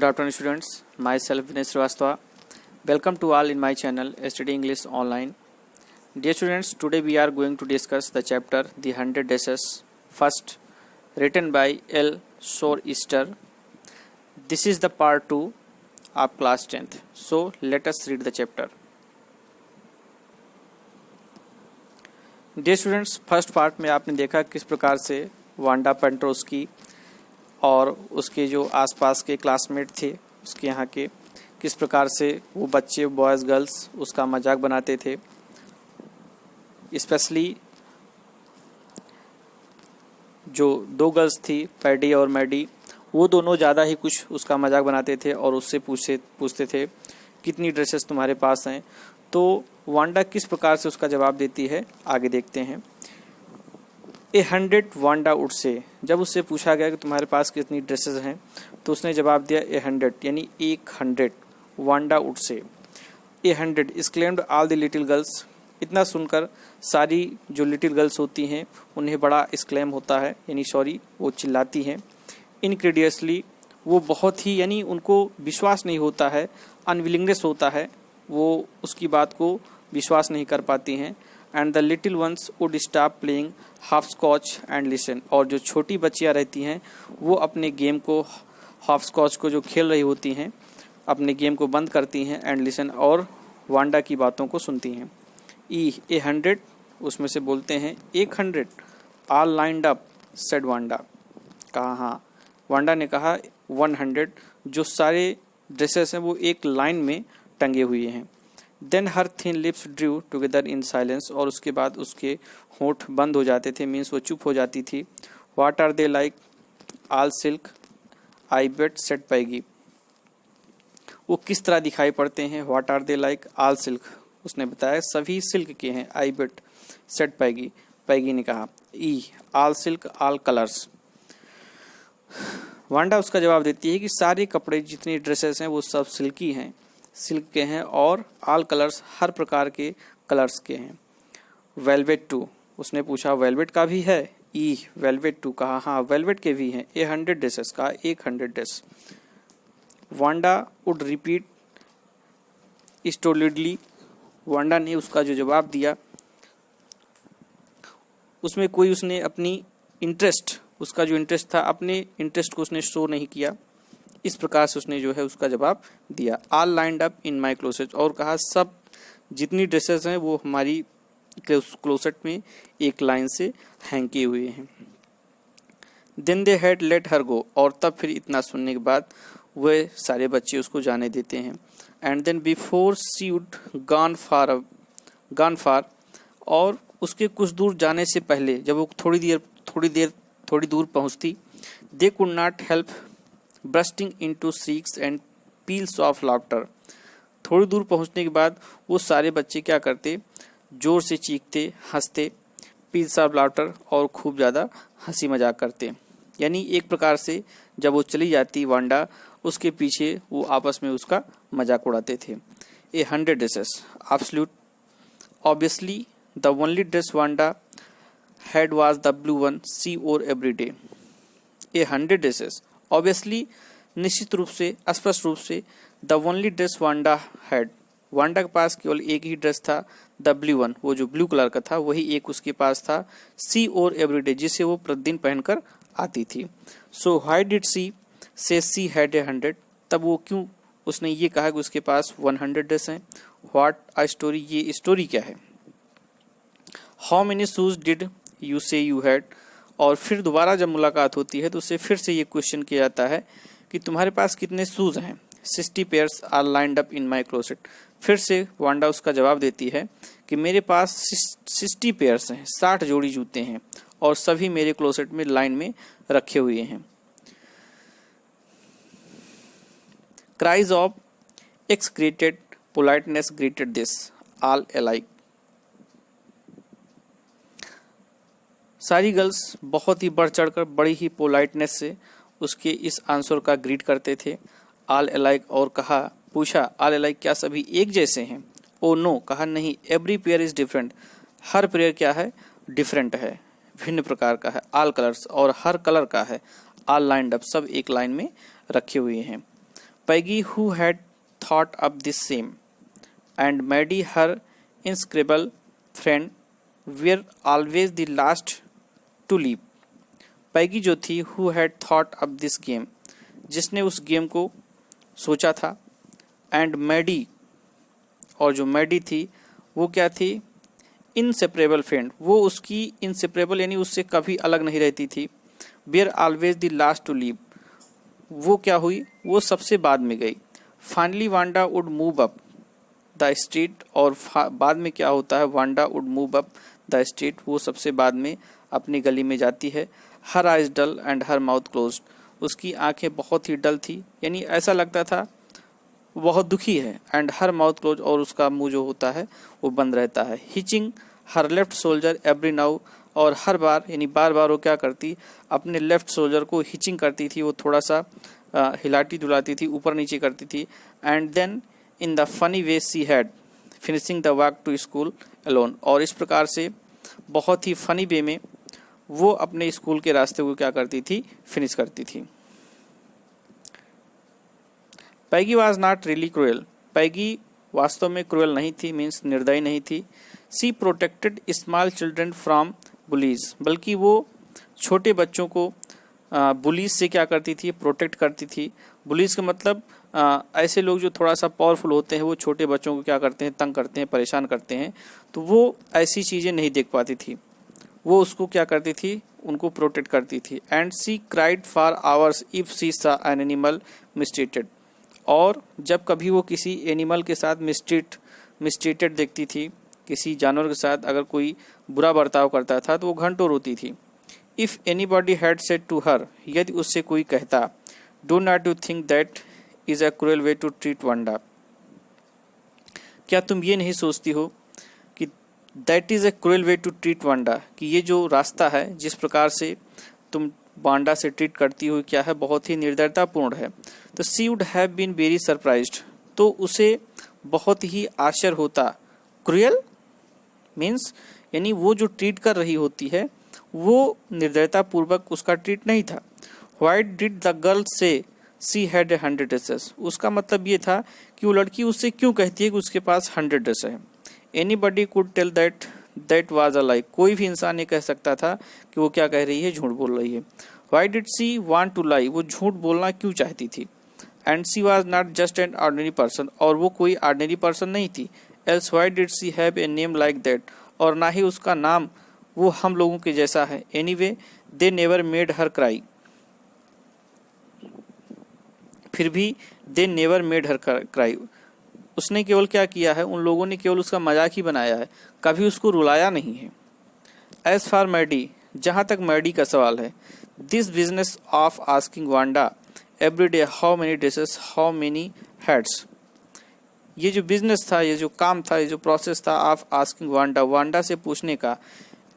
Good afternoon students, myself Vinay Srivastava. Welcome to all in my channel Study English Online. Dear students, today we are going to discuss the chapter The 100 Dishes, first written by L. Shorter. This is the part 2 of class 10th. So let us read the chapter. Dear students, first part में आपने देखा किस प्रकार से Wanda पेंट्रोस्की और उसके जो आसपास के क्लासमेट थे उसके यहाँ के किस प्रकार से वो बच्चे बॉयज़ गर्ल्स उसका मजाक बनाते थे। स्पेशली जो दो गर्ल्स थी पैडी और मैडी, वो दोनों ज़्यादा ही कुछ उसका मजाक बनाते थे और उससे पूछते थे कितनी ड्रेसेस तुम्हारे पास हैं। तो वांडा किस प्रकार से उसका जवाब देती है आगे देखते हैं। 100 वांडा वुड से, जब उससे पूछा गया कि तुम्हारे पास कितनी ड्रेसेस हैं तो उसने जवाब दिया 100 यानी 100 Wanda would say. 100 exclaimed all the little girls, इतना सुनकर सारी जो लिटिल गर्ल्स होती हैं उन्हें बड़ा एक्सक्लेम होता है यानी सॉरी वो चिल्लाती हैं। इनक्रेडियसली, वो बहुत ही यानी उनको विश्वास नहीं होता है, अनविलिंगनेस होता है, वो उसकी बात को विश्वास नहीं कर पाती हैं। And the little ones would stop playing hopscotch and listen, और जो छोटी बच्चियां रहती हैं वो अपने गेम को, हाफ स्कॉच को जो खेल रही होती हैं, अपने गेम को बंद करती हैं एंड लिसन, और वांडा की बातों को सुनती हैं। 100 उसमें से बोलते हैं 100 all lined up said Wanda, कहा हाँ, वांडा ने कहा 100 जो सारे ड्रेसेस हैं वो एक लाइन में टंगे हुए हैं। Then her thin lips drew together in silence, और उसके बाद उसके होंठ बंद हो जाते थे, मीन्स वो चुप हो जाती थी। What are they like all silk I bet said Peggy, वो किस तरह दिखाई पड़ते हैं। What are they like all silk, उसने बताया सभी सिल्क के हैं। आई बेट सेड पैगी, पैगी ने कहा all silk all colours. Wanda उसका जवाब देती है कि सारे कपड़े जितने ड्रेसेस हैं वो सब सिल्की हैं, सिल्क के हैं, और ऑल कलर्स हर प्रकार के कलर्स के हैं। वेलवेट टू, उसने पूछा वेलवेट का भी है। वेलवेट टू, कहा हाँ वेलवेट के भी हैं। 100 ड्रेसेस, का 100 dress. Wanda would repeat stolidly, Wanda ने उसका जो जवाब दिया उसमें कोई उसने अपनी इंटरेस्ट, उसका जो इंटरेस्ट था अपने इंटरेस्ट को उसने शो नहीं किया। इस प्रकार से उसने जो है उसका जवाब दिया। All lined up in my closet, और कहा सब जितनी ड्रेसेस हैं वो हमारी क्लोसेट में एक लाइन से हैंग किए हुए हैं। Then they had let her go, और तब फिर इतना सुनने के बाद वे सारे बच्चे उसको जाने देते हैं। And then before she would gone far, और उसके कुछ दूर जाने से पहले जब वो थोड़ी दूर पहुंचती, they could not help bursting into shrieks and peels of laughter, थोड़ी दूर पहुंचने के बाद वो सारे बच्चे क्या करते, जोर से चीखते, हंसते, पील्स ऑफ लाफ्टर, और खूब ज़्यादा हंसी मजाक करते। यानी एक प्रकार से जब वो चली जाती वांडा, उसके पीछे वो आपस में उसका मजाक उड़ाते थे। 100 dresses, absolute obviously the only dress Wanda had was the blue one she वोर एवरी डे। 100 ड्रेसेस, ऑब्वियसली निश्चित रूप से, स्पष्ट रूप से, the only dress Wanda had, Wanda के पास केवल एक ही ड्रेस था, द ब्लू वन, वो जो ब्लू कलर का था वही एक उसके पास था। सी और एवरीडे, जिसे वो प्रतिदिन पहनकर आती थी। सो व्हाई डिड सी से सी हैड 100, तब वो क्यों उसने ये कहा कि उसके पास 100 ड्रेस हैं। व्हाट अ स्टोरी, ये स्टोरी क्या है। How many shoes did you से यू हैड, और फिर दोबारा जब मुलाकात होती है तो उससे फिर से ये क्वेश्चन किया जाता है कि तुम्हारे पास कितने शूज हैं। 60 pairs are lined up in my closet, फिर से वांडा उसका जवाब देती है कि मेरे पास 60 पेयर्स हैं, 60 जोड़ी जूते हैं, और सभी मेरे क्लोसेट में लाइन में रखे हुए हैं। Cries of exaggerated politeness greeted this all alike, सारी गर्ल्स बहुत ही बढ़ चढ़कर बड़ी ही पोलाइटनेस से उसके इस आंसर का ग्रीट करते थे। ऑल अलाइक, और कहा, पूछा ऑल अलाइक क्या सभी एक जैसे हैं। ओ नो, कहा नहीं, every pair is different, her pair क्या है, डिफरेंट है, भिन्न प्रकार का है। ऑल कलर्स, और हर कलर का है। ऑल लाइंड अप, सब एक लाइन में रखे हुए हैं। Peggy, who had thought of this same, and Maddie, her inscrutable friend, were always the last to leave. पैगी जो थी, who had thought of this game, जिसने उस गेम को सोचा था, एंड मैडी, और जो मैडी थी वो क्या थी, इनसेपरेबल फ्रेंड, वो उसकी इनसेपरेबल यानी उससे कभी अलग नहीं रहती थी, were always the last to leave, वो क्या हुई, वो सबसे बाद में गई. Finally Wanda would move up the street, और बाद में क्या होता है, Wanda would move up the street, वो सबसे बाद में अपनी गली में जाती है. Her eyes dull and her mouth closed, उसकी आंखें बहुत ही डल थी, यानी ऐसा लगता था बहुत दुखी है, एंड हर माउथ क्लोज, और उसका मुंह जो होता है वो बंद रहता है. Hitching her left shoulder every now, और हर बार यानी बार बार वो क्या करती, अपने लेफ्ट सोल्जर को हिचिंग करती थी, वो थोड़ा सा हिलाती डुलाती थी, ऊपर नीचे करती थी. And then in the funny way she had finishing the walk to school alone, और इस प्रकार से बहुत ही फनी वे में वो अपने स्कूल के रास्ते को क्या करती थी, फिनिश करती थी. Peggy was not really cruel, Peggy वास्तव में क्रूएल नहीं थी, मीन्स निर्दयी नहीं थी. She protected small children from bullies, बल्कि वो छोटे बच्चों को बुलीज से क्या करती थी, प्रोटेक्ट करती थी. बुलीज का मतलब ऐसे लोग जो थोड़ा सा पावरफुल होते हैं, वो छोटे बच्चों को क्या करते हैं, तंग करते हैं, परेशान करते हैं, तो वो ऐसी चीज़ें नहीं देख पाती थी, वो उसको क्या करती थी, उनको प्रोटेक्ट करती थी. And she cried for hours if she saw an animal मिस्ट्रीटेड, और जब कभी वो किसी एनिमल के साथ मिस्ट्रीटेड देखती थी, किसी जानवर के साथ अगर कोई बुरा बर्ताव करता था, तो वो घंटों रोती थी. If anybody had said to her, यदि उससे कोई कहता, do not you think that is a cruel way to treat Wanda, क्या तुम ये नहीं सोचती हो कि that is a cruel way to treat Wanda, कि ये जो रास्ता है जिस प्रकार से तुम वांडा से ट्रीट करती हो, क्या है, बहुत ही निर्दयतापूर्ण है. तो she would have been very surprised, तो उसे बहुत ही आश्चर्य होता. क्रूएल मीन्स यानी वो जो ट्रीट कर रही होती है वो निर्दयतापूर्वक उसका ट्रीट नहीं था. व्हाई डिड द गर्ल से सी हैड 100 ड्रेसेस, उसका मतलब ये था कि वो लड़की उससे क्यों कहती है कि उसके पास 100 ड्रेस है. Anybody could tell that was a lie, कोई भी इंसान ये कह सकता था कि वो क्या कह रही है, झूठ बोल रही है. Why did she want to lie, वो झूठ बोलना क्यों चाहती थी. And she was not just an ordinary person, और वो कोई ऑर्डिनरी पर्सन नहीं थी. Else why did she have a name like that, और ना ही उसका नाम वो हम लोगों के जैसा है. Anyway they never made her cry, फिर भी they never made her cry, उसने केवल क्या किया है, उन लोगों ने केवल उसका मजाक ही बनाया है, कभी उसको रुलाया नहीं है. एज फॉर मैडी, जहाँ तक मैडी का सवाल है, this business of asking Wanda every day how many dresses how many hats, ये जो बिजनेस था, ये जो काम था, ये जो प्रोसेस था ऑफ आस्किंग वांडा, वांडा से पूछने का,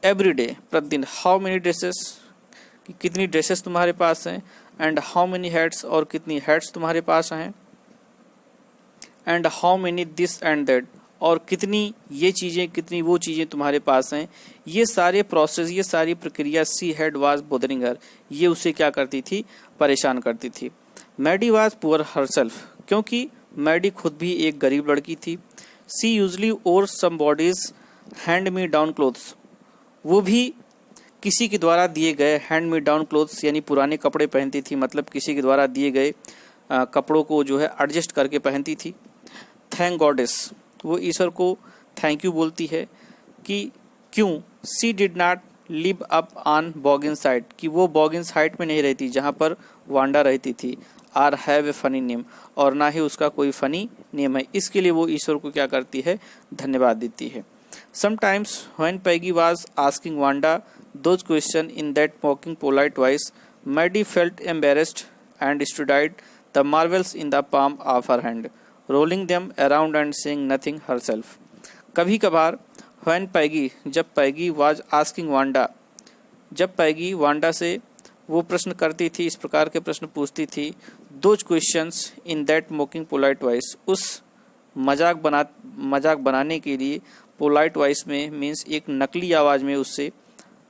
एवरी डे प्रतिदिन, हाउ मेनी ड्रेसेस, कितनी ड्रेसेस तुम्हारे पास हैं, एंड हाउ मेनी हैट्स, और कितनी हैट्स तुम्हारे पास हैं, and how many this and that, और कितनी ये चीज़ें, कितनी वो चीज़ें तुम्हारे पास हैं. ये सारे प्रोसेस, ये सारी प्रक्रिया she had was bothering her, ये उसे क्या करती थी, परेशान करती थी. मैडी वाज पुअर हरसेल्फ, क्योंकि मैडी खुद भी एक गरीब लड़की थी. She usually wore somebody's hand me down clothes, वो भी किसी के द्वारा दिए गए हैंड मी डाउन क्लोथ्स यानी पुराने कपड़े पहनती थी, मतलब किसी के द्वारा दिए गए कपड़ों को जो है एडजस्ट करके पहनती थी. थैंक गॉडेस, वो ईश्वर को थैंक यू बोलती है कि क्यों. She did not live up on Boggins Height, कि वो बॉगिन्स हाइट में नहीं रहती जहाँ पर वांडा रहती थी. Or have a funny name, और ना ही उसका कोई फनी नेम है, इसके लिए वो ईश्वर को क्या करती है, धन्यवाद देती है. Sometimes when Peggy was asking Wanda those question in that mocking polite voice, Maddie felt embarrassed and studied the marbles in the palm of her hand, rolling them around and saying nothing herself. कभी कभार when पैगी, जब पैगी was asking Wanda, जब पैगी Wanda से वो प्रश्न करती थी, इस प्रकार के प्रश्न पूछती थी, those questions in that mocking polite voice, उस मजाक बनाने के लिए पोलाइट वॉइस में, मीन्स एक नकली आवाज़ में उससे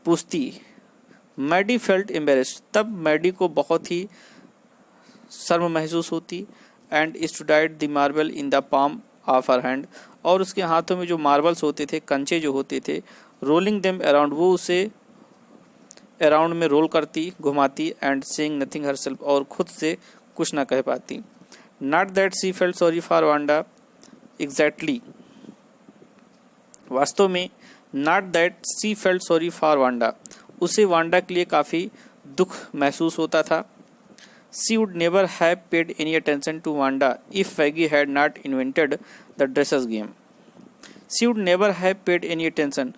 पूछती. मैडी फेल्ट एम्बेरेस्ड, तब मैडी को बहुत ही शर्म महसूस होती. And studied the marble in the palm of her hand, और उसके हाथों में जो मार्बल्स होते थे, कंचे जो होते थे, रोलिंग देम अराउंड, वो उसे अराउंड में रोल करती, घुमाती, एंड सेइंग नथिंग हरसेल्फ, और खुद से कुछ ना कह पाती। Not that she felt sorry for Wanda exactly, वास्तव में not that she felt sorry for Wanda, उसे वांडा के लिए काफ़ी दुख महसूस होता था। She would never have paid any attention to Wanda if Peggy had not invented the dresses game. She would never have paid any attention,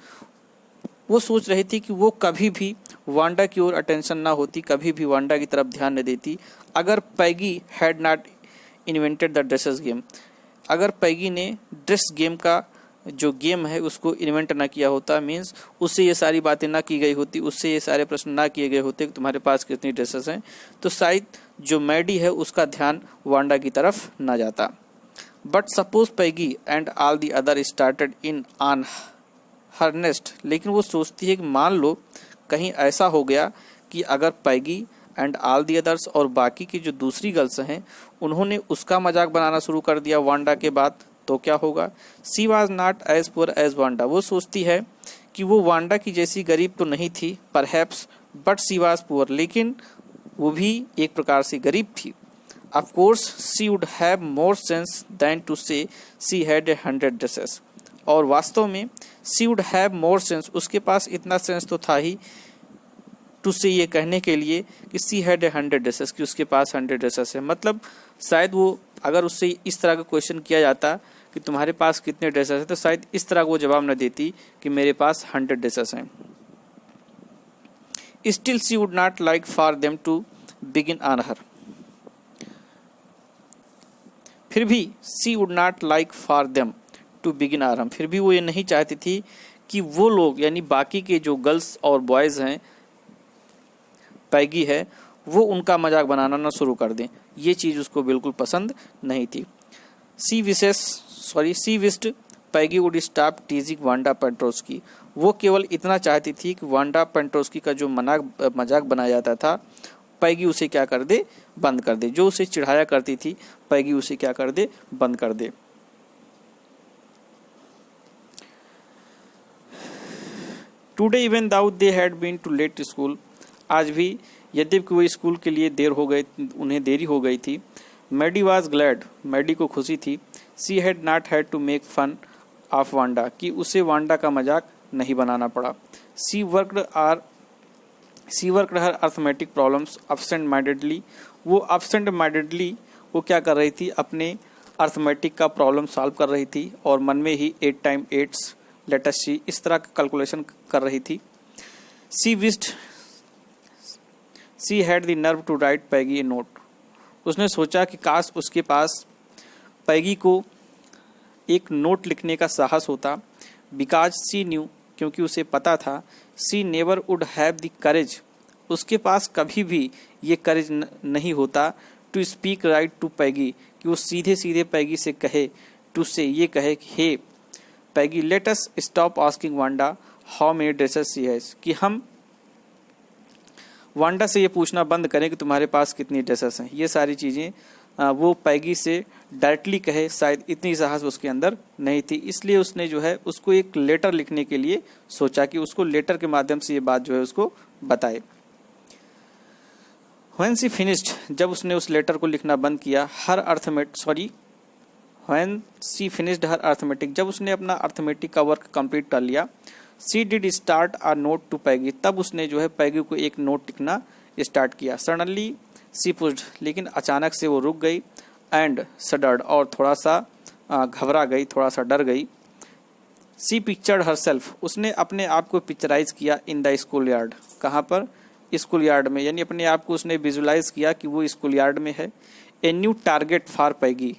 वो सोच रही थी कि वो कभी भी वांडा की ओर अटेंशन ना होती, कभी भी वांडा की तरफ ध्यान न देती, अगर Peggy had not invented the dresses game, अगर पैगी ने ड्रेस गेम का जो गेम है उसको इन्वेंट ना किया होता, मीन्स उससे ये सारी बातें ना की गई होती, उससे ये सारे प्रश्न ना किए गए होते कि तुम्हारे पास कितनी ड्रेसेस हैं, तो शायद जो मैडी है उसका ध्यान वांडा की तरफ ना जाता। But suppose Peggy and all the other started in on her nest, लेकिन वो सोचती है कि मान लो कहीं ऐसा हो गया कि अगर पैगी एंड ऑल दी अदर्स, और बाकी की जो दूसरी गर्ल्स हैं, उन्होंने उसका मजाक बनाना शुरू कर दिया वांडा के बाद, तो क्या होगा। She was not as poor as Wanda, वो सोचती है कि वो वांडा की जैसी गरीब तो नहीं थी perhaps, but she was poor, लेकिन वो भी एक प्रकार से गरीब थी। Of course she would have more sense than to say she had 100 dresses, और वास्तव में she would have more sense, उसके पास इतना सेंस तो था ही टू से ये कहने के लिए कि सी हैड 100 ड्रेसेस, कि उसके पास 100 ड्रेसेस है। मतलब शायद वो अगर उससे इस तरह का क्वेश्चन किया जाता कि तुम्हारे पास कितने ड्रेसेस हैं, तो शायद इस तरह वो जवाब न देती कि मेरे पास 100 ड्रेसेस हैं। Still she would not like for them to begin on her, फिर भी she would not like for them to begin on her, फिर भी वो ये नहीं चाहती थी कि वो लोग यानी बाकी के जो गर्ल्स और बॉयज़ हैं, पैगी है, वो उनका मजाक बनाना ना शुरू कर दें, ये चीज़ उसको बिल्कुल पसंद नहीं थी। She wished Peggy would stop teasing Wanda Petronski, वो केवल इतना चाहती थी कि वांडा पेंट्रोस्की का जो मजाक बनाया जाता था, पैगी उसे क्या कर दे, बंद कर दे। जो उसे चिढ़ाया करती थी, पैगी उसे क्या कर दे, बंद कर दे। Today even though they had been too late to school, आज भी यद्यपि वो स्कूल के लिए देर हो गए, उन्हें देरी हो गई थी। मैडी वॉज ग्लैड, मैडी को खुशी थी। She had not had to make fun of Wanda, कि उसे वांडा का मजाक नहीं बनाना पड़ा। She worked her arithmetic problems absent mindedly, वो एब्सेंट माइंडेडली वो क्या कर रही थी, अपने अर्थमेटिक का प्रॉब्लम सॉल्व कर रही थी, और मन में ही 8 टाइम 8 लेटेस्ट सी इस तरह का कैलकुलेशन कर रही थी। She had the nerve to write Peggy a note, उसने सोचा कि काश उसके पास पैगी को एक नोट लिखने का साहस होता। बिकॉज सी न्यू, क्योंकि उसे पता था, she never would have the courage, उसके पास कभी भी ये करेज नहीं होता, to speak right to Peggy, कि वो सीधे सीधे पैगी से कहे, टू से ये कहे कि hey Peggy let us stop asking Wanda how many dresses she has, कि हम वांडा से ये पूछना बंद करें कि तुम्हारे पास कितनी ड्रेसेस हैं। ये सारी चीज़ें वो पैगी से डायरेक्टली कहे, शायद इतनी साहस उसके अंदर नहीं थी, इसलिए उसने जो है उसको एक लेटर लिखने के लिए सोचा कि उसको लेटर के माध्यम से ये बात जो है उसको बताए। व्हेन सी फिनिश्ड, जब उसने उस लेटर को लिखना बंद किया, when she finished her arithmetic, जब उसने अपना अर्थमेटिक का वर्क कंप्लीट कर लिया, she did start a note to Peggy, तब उसने जो है पैगी को एक नोट लिखना स्टार्ट किया। सडनली सी पुश्ड, लेकिन अचानक से वो रुक गई, एंड सडर्ड, और थोड़ा सा घबरा गई, थोड़ा सा डर गई। सी पिक्चर्ड हरसेल्फ, उसने अपने आप को पिक्चराइज किया इन द स्कूल यार्ड, कहाँ पर, स्कूल यार्ड में, यानी अपने आप को उसने विजुलाइज किया कि वो स्कूल यार्ड में है। ए न्यू टारगेट फॉर पैगी,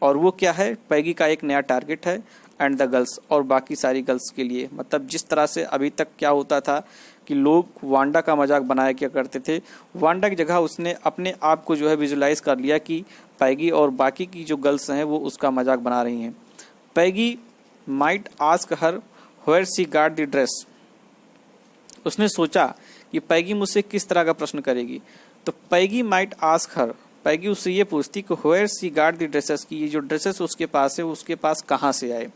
और वो क्या है, पैगी का एक नया टारगेट है, एंड द गर्ल्स, और बाकी सारी गर्ल्स के लिए। मतलब जिस तरह से अभी तक क्या होता था कि लोग वांडा का मजाक बनाया क्या करते थे, वांडा की जगह उसने अपने आप को जो है विजुलाइज कर लिया कि पैगी और बाकी की जो गर्ल्स हैं वो उसका मजाक बना रही हैं। Peggy might ask her where she got the dress, उसने सोचा कि पैगी मुझसे किस तरह का प्रश्न करेगी, तो पैगी माइट आस्क हर, पैगी उससे ये पूछती कि where she got the dresses, की ये जो ड्रेसेस उसके पास है उसके पास कहाँ से आए।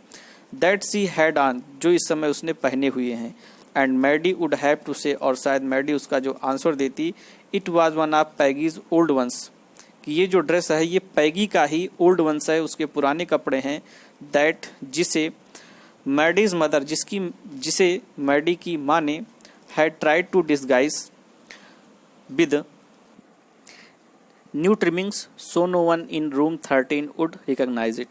दैट सी हैड ऑन, जो इस समय उसने पहने हुए हैं। And Maddie would have to say, और शायद मैडी उसका जो आंसर देती, it was one of Peggy's old ones, कि ये जो ड्रेस है ये पैगी का ही ओल्ड वंस है, उसके पुराने कपड़े हैं। दैट, जिसे मैडीज मदर, जिसे मैडी की माँ ने had tried to disguise with new trimmings so no one in room 13 would recognise it,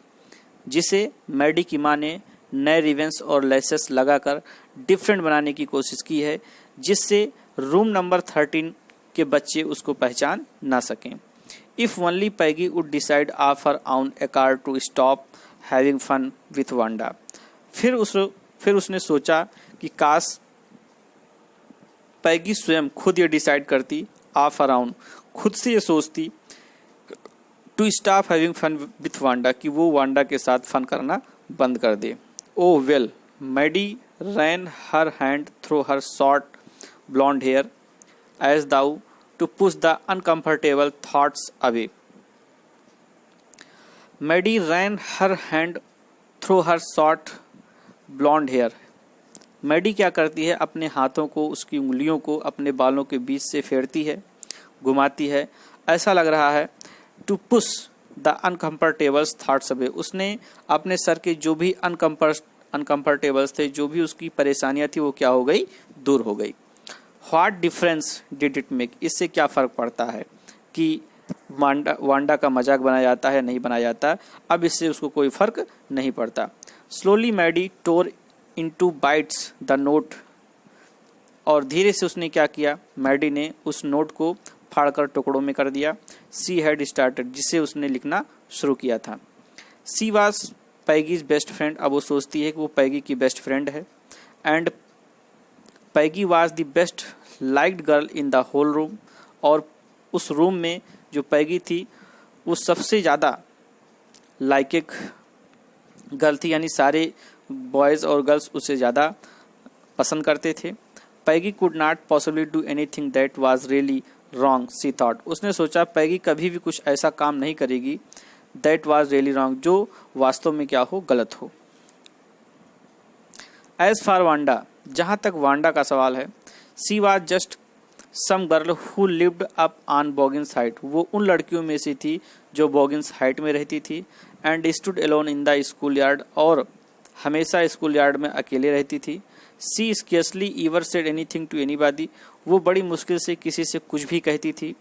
जिसे मैडी की माँ ने नए रिवेंस और लेसेस लगाकर डिफरेंट बनाने की कोशिश की है, जिससे रूम नंबर 13 के बच्चे उसको पहचान ना सकें। If only Peggy would decide of her own accord to stop having fun with Wanda, फिर उसने सोचा कि काश पैगी स्वयं खुद ये डिसाइड करती, ऑफ हर ओन, खुद से ये सोचती, to stop having fun with Wanda, कि वो वांडा के साथ फन करना बंद कर दे। O well, Maddie ran her hand through her short blond hair as though to push the uncomfortable thoughts away. Maddie ran her hand through her short blond hair, Maddie क्या करती है, अपने हाथों को, उसकी उंगलियों को अपने बालों के बीच से फेरती है, घुमाती है, ऐसा लग रहा है to push the uncomfortables thoughts away, उसने अपने सर के जो भी अनकंफर्टेबल्स थे, जो भी उसकी परेशानियां थी, वो क्या हो गई, दूर हो गई। What difference did it make, इससे क्या फ़र्क पड़ता है कि वांडा का मजाक बनाया जाता है, नहीं बनाया जाता, अब इससे उसको कोई फ़र्क नहीं पड़ता। Slowly Maddie tore into bits the note, और धीरे से उसने क्या किया, मैडी ने उस नोट को फाड़कर टुकड़ों में कर दिया। सी हैड स्टार्टेड, जिसे उसने लिखना शुरू किया था। She was Peggy's best friend, अब वो सोचती है कि वो पैगी की बेस्ट फ्रेंड है। And Peggy was the best liked girl in the whole room, और उस रूम में जो पैगी थी वो सबसे ज़्यादा लाइक गर्ल थी, यानी सारे बॉयज़ और गर्ल्स उसे ज़्यादा पसंद करते थे। Peggy could not possibly do anything that was really wrong, she thought, उसने सोचा पैगी कभी भी कुछ ऐसा काम नहीं करेगी, दैट वाज रियली रॉन्ग, जो वास्तव में क्या हो, गलत हो। एज फॉर वांडा, जहाँ तक वांडा का सवाल है, she was just some girl who lived up on Boggins Height, वो उन लड़कियों में से थी जो बॉगिन्स हाइट में रहती थी। And stood alone in the school yard, और हमेशा स्कूल यार्ड में अकेले रहती थी। She scarcely ever said anything to anybody, वो बड़ी मुश्किल से किसी से कुछ भी कहती थी।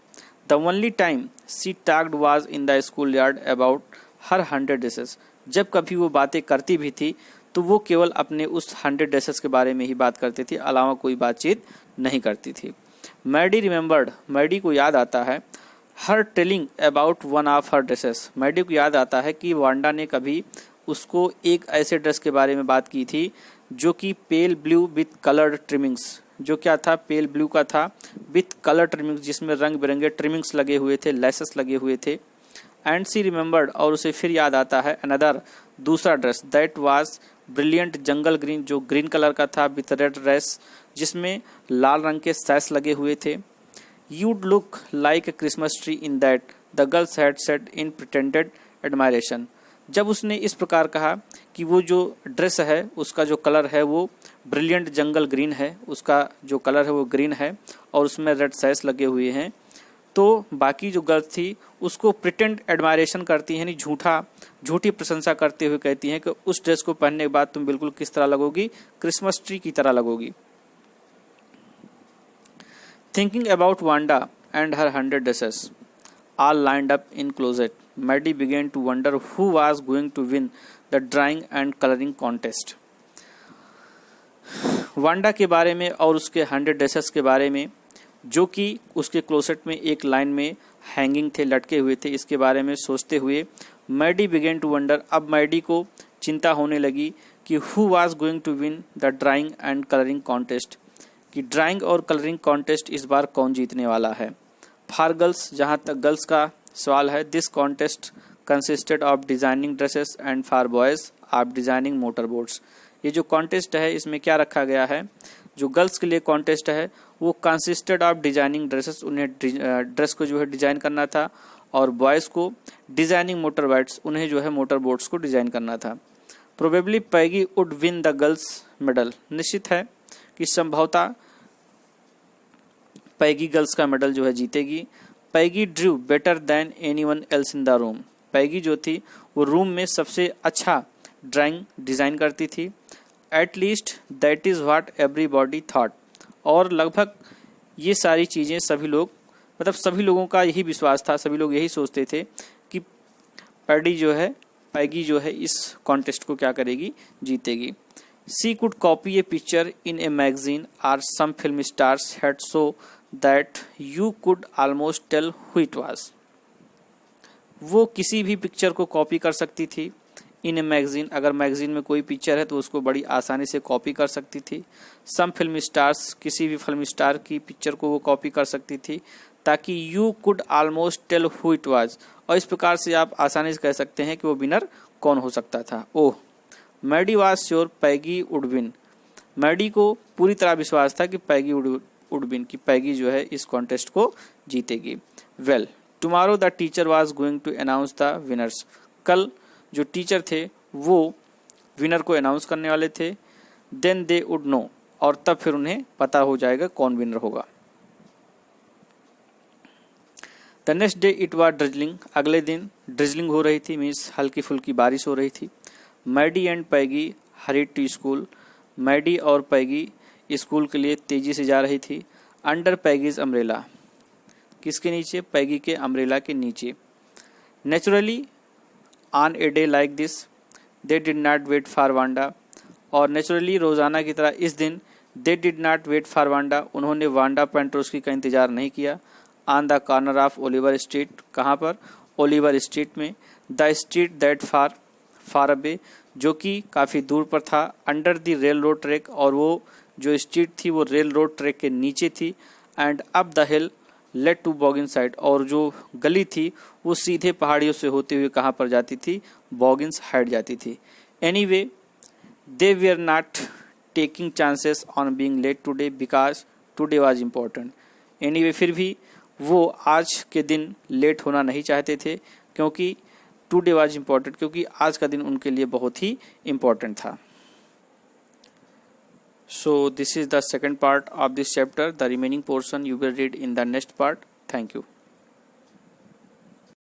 The only time she talked was in the school yard about her 100 dresses, जब कभी वो बातें करती भी थी तो वो केवल अपने उस 100 ड्रेसेस के बारे में ही बात करती थी, अलावा कोई बातचीत नहीं करती थी। मैडी रिमेंबर्ड, मैडी को याद आता है, her telling about one of her dresses, Maddie को याद आता है कि वांडा ने कभी उसको एक ऐसे ड्रेस के बारे में बात की थी जो कि pale blue with coloured trimmings, जो क्या था, पेल ब्लू का था, विथ कलर ट्रिमिंग्स, जिसमें रंग बिरंगे ट्रिमिंग्स लगे हुए थे, लेसेस लगे हुए थे। एंड सी रिमेंबर्ड, और उसे फिर याद आता है, अनदर, दूसरा dress, that was brilliant jungle green, जो ग्रीन कलर का था, विथ रेड ड्रेस, जिसमें लाल रंग के सैस लगे हुए थे। You'd look like a Christmas tree in that, the girls had said in pretended admiration, जब उसने इस प्रकार कहा कि वो जो ड्रेस है उसका जो कलर है वो ब्रिलियंट जंगल ग्रीन है, उसका जो कलर है वो ग्रीन है और उसमें रेड सैस लगे हुए हैं, तो बाकी जो गर्ल्स थी उसको प्रिटेंड एडमायरेशन करती हैं, यानी झूठी प्रशंसा करते हुए कहती हैं कि उस ड्रेस को पहनने के बाद तुम बिल्कुल किस तरह लगोगी, क्रिसमस ट्री की तरह लगोगी। Thinking about Wanda and her 100 dresses all lined up in closet, Maddie began to wonder who was going to win the drawing and coloring contest. Wanda के बारे में और उसके 100 ड्रेसेस के बारे में, जो कि उसके क्लोसेट में एक लाइन में हैंगिंग थे, लटके हुए थे, इसके बारे में सोचते हुए मैडी बिगेन टू वंडर, अब मैडी को चिंता होने लगी कि who was going to win the drawing and colouring contest, कि ड्राइंग और कलरिंग कॉन्टेस्ट इस बार कौन जीतने वाला है। फॉर गर्ल्स, जहाँ तक गर्ल्स का सवाल है, this contest consisted of designing dresses and for boys of designing motor boats, ये जो कॉन्टेस्ट है इसमें क्या रखा गया है, जो गर्ल्स के लिए कॉन्टेस्ट है वो कंसिस्टेड ऑफ डिजाइनिंग ड्रेसेस, उन्हें ड्रेस को जो है डिजाइन करना था, और बॉयज़ को डिजाइनिंग मोटर बोट्स, उन्हें जो है मोटर बोट्स को डिजाइन करना था। Probably Peggy would win the girls medal, निश्चित है कि संभवतः पैगी गर्ल्स का मेडल जो है जीतेगी। Peggy drew better than anyone else in the room, Peggy जो थी वो रूम में सबसे अच्छा ड्राइंग डिजाइन करती थी। At least that is what everybody thought, और लगभग ये सारी चीजें सभी लोग, मतलब सभी लोगों का यही विश्वास था, सभी लोग यही सोचते थे कि पैगी जो है इस कॉन्टेस्ट को क्या करेगी, जीतेगी। She could copy a picture in a magazine or some film stars had so that you could almost tell who it was, वो किसी भी पिक्चर को कॉपी कर सकती थी इन ए मैगजीन, अगर मैगजीन में कोई पिक्चर है तो उसको बड़ी आसानी से कॉपी कर सकती थी। सम फिल्म स्टार्स, किसी भी फिल्म स्टार की पिक्चर को वो कॉपी कर सकती थी, ताकि you could almost tell who it was, और इस प्रकार से आप आसानी से कह सकते हैं कि वो विनर कौन हो सकता था। Oh, Maddy was sure Peggy would win, Maddy को पूरी तरह विश्वास था कि पैगी वुड विन, कि पैगी जो है इस कॉन्टेस्ट को जीतेगी। Well tomorrow the teacher was going to announce the winners, कल जो टीचर थे वो विनर को अनाउंस करने वाले थे। देन दे वुड नो, और तब फिर उन्हें पता हो जाएगा कौन विनर होगा। The next day it was drizzling, अगले दिन ड्रिजलिंग हो रही थी, मीन्स हल्की फुल्की बारिश हो रही थी। Maddie and Peggy hurried to school, Maddie और पैगी स्कूल के लिए तेजी से जा रही थी। अंडर पैगीज अम्ब्रेला, किसके नीचे, पैगी के अम्ब्रेला के नीचे। Naturally on a day like this they did not wait for Wanda, और नेचुरली रोजाना की तरह इस दिन they did not wait for Wanda, उन्होंने वांडा पेंट्रोस्की का इंतजार नहीं किया। On the corner of Oliver street, कहाँ पर, ओलिवर स्ट्रीट में। The street that far away, जो कि काफ़ी दूर पर था। Under the railroad track, और वो जो स्ट्रीट थी वो रेल रोड ट्रैक के नीचे थी। And up the hill let to Boggin side, और जो गली थी वो सीधे पहाड़ियों से होते हुए कहाँ पर जाती थी, बॉगिन्स हाइड जाती थी। Anyway they were not taking chances on being late today because today was important. Anyway फिर भी वो आज के दिन लेट होना नहीं चाहते थे, क्योंकि टुडे वाज इम्पोर्टेंट, क्योंकि आज का दिन उनके लिए बहुत ही इम्पोर्टेंट था। So this is the second part of this chapter. The remaining portion you will read in the next part. Thank you.